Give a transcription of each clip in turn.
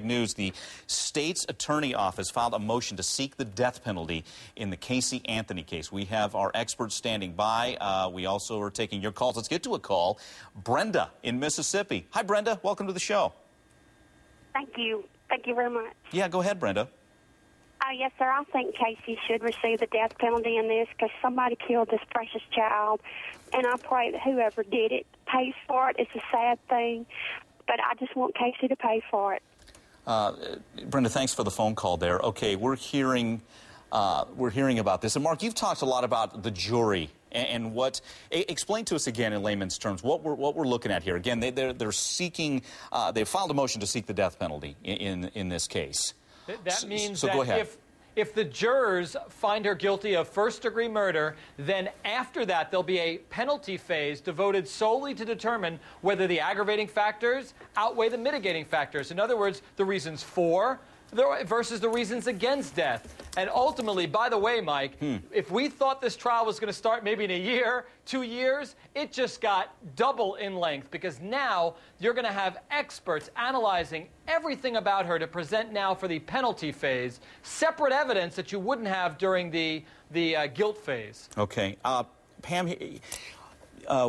news. The state's attorney office filed a motion to seek the death penalty in the Casey Anthony case. We have our experts standing by. We also are taking your calls. Let's get to a call. Brenda in Mississippi. Hi, Brenda. Welcome to the show. Thank you. Thank you very much. Yeah, go ahead, Brenda. Yes, sir. I think Casey should receive the death penalty in this because somebody killed this precious child, and I pray that whoever did it pays for it. It's a sad thing, but I just want Casey to pay for it. Brenda, thanks for the phone call there. Okay, we're hearing about this. And Mark, you've talked a lot about the jury and what. Explain to us again in layman's terms what we're looking at here. Again, they're seeking. They filed a motion to seek the death penalty in this case. That means so go ahead. If the jurors find her guilty of first-degree murder, then after that there'll be a penalty phase devoted solely to determine whether the aggravating factors outweigh the mitigating factors. In other words, the reasons for versus the reasons against death. And ultimately, by the way, Mike, if we thought this trial was going to start maybe in a year, 2 years, it just got double in length because now you're going to have experts analyzing everything about her to present now for the penalty phase, separate evidence that you wouldn't have during the guilt phase. Okay. Pam,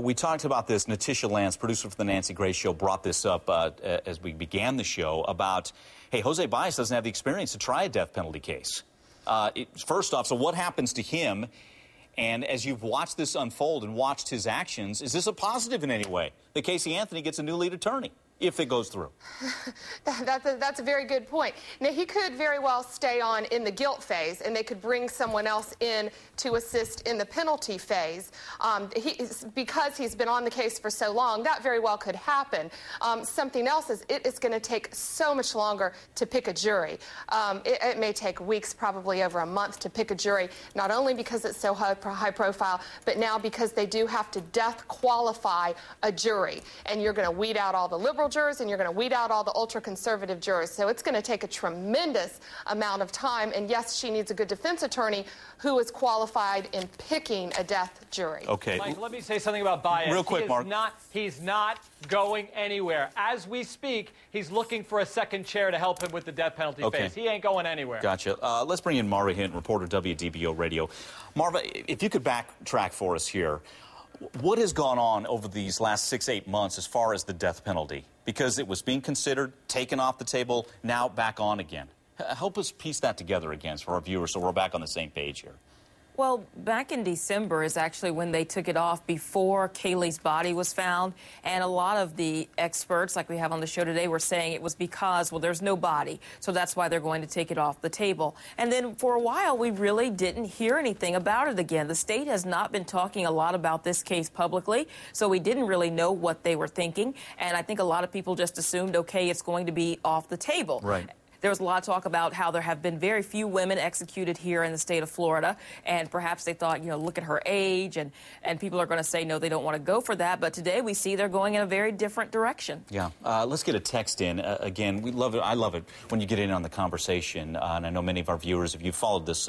we talked about this. Natisha Lance, producer for the Nancy Grace Show, brought this up as we began the show about, hey, Jose Baez doesn't have the experience to try a death penalty case. First off, so what happens to him? And as you've watched this unfold and watched his actions, is this a positive in any way that Casey Anthony gets a new lead attorney? If it goes through. That's a very good point. Now, he could very well stay on in the guilt phase, and they could bring someone else in to assist in the penalty phase. Because he's been on the case for so long, that very well could happen. Something else is it is going to take so much longer to pick a jury. It may take weeks, probably over a month, to pick a jury, not only because it's so high profile, but now because they do have to death qualify a jury. And you're going to weed out all the liberal jurors, and you're going to weed out all the ultra-conservative jurors. So it's going to take a tremendous amount of time. And yes, she needs a good defense attorney who is qualified in picking a death jury. Okay. Mike, let me say something about Baez. Real quick, Mark. He's not going anywhere. As we speak, he's looking for a second chair to help him with the death penalty phase. He ain't going anywhere. Gotcha. Let's bring in Marva Hinton, reporter WDBO Radio. Marva, if you could backtrack for us here. What has gone on over these last 6-8 months as far as the death penalty? Because it was being considered, taken off the table, now back on again. Help us piece that together again for our viewers so we're back on the same page here. Well, back in December is actually when they took it off before Kaylee's body was found. And a lot of the experts, like we have on the show today, were saying it was because, well, there's no body. So that's why they're going to take it off the table. And then for a while, we really didn't hear anything about it again. The state has not been talking a lot about this case publicly, so we didn't really know what they were thinking. And I think a lot of people just assumed, okay, it's going to be off the table. Right. There was a lot of talk about how there have been very few women executed here in the state of Florida, and perhaps they thought, you know, look at her age, and people are going to say, no, they don't want to go for that. But today we see they're going in a very different direction. Yeah. Let's get a text in. Again, we love it. I love it when you get in on the conversation, and I know many of our viewers, if you followed this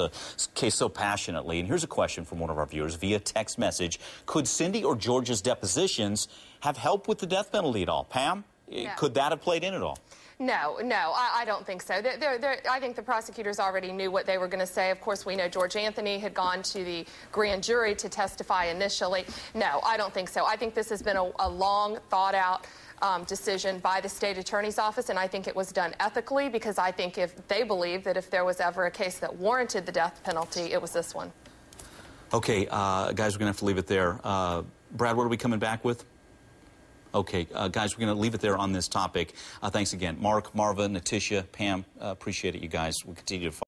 case so passionately. And here's a question from one of our viewers via text message. Could Cindy or George's depositions have helped with the death penalty at all? Pam, could that have played in at all? No, I don't think so. I think the prosecutors already knew what they were going to say. Of course, we know George Anthony had gone to the grand jury to testify initially. No, I don't think so. I think this has been a long, thought-out decision by the state attorney's office, and I think it was done ethically because I think if they believe that if there was ever a case that warranted the death penalty, it was this one. Okay, guys, we're going to have to leave it there. Brad, what are we coming back with? Okay, guys, we're going to leave it there on this topic. Thanks again. Mark, Marva, Natisha, Pam, appreciate it, you guys. We'll continue to follow.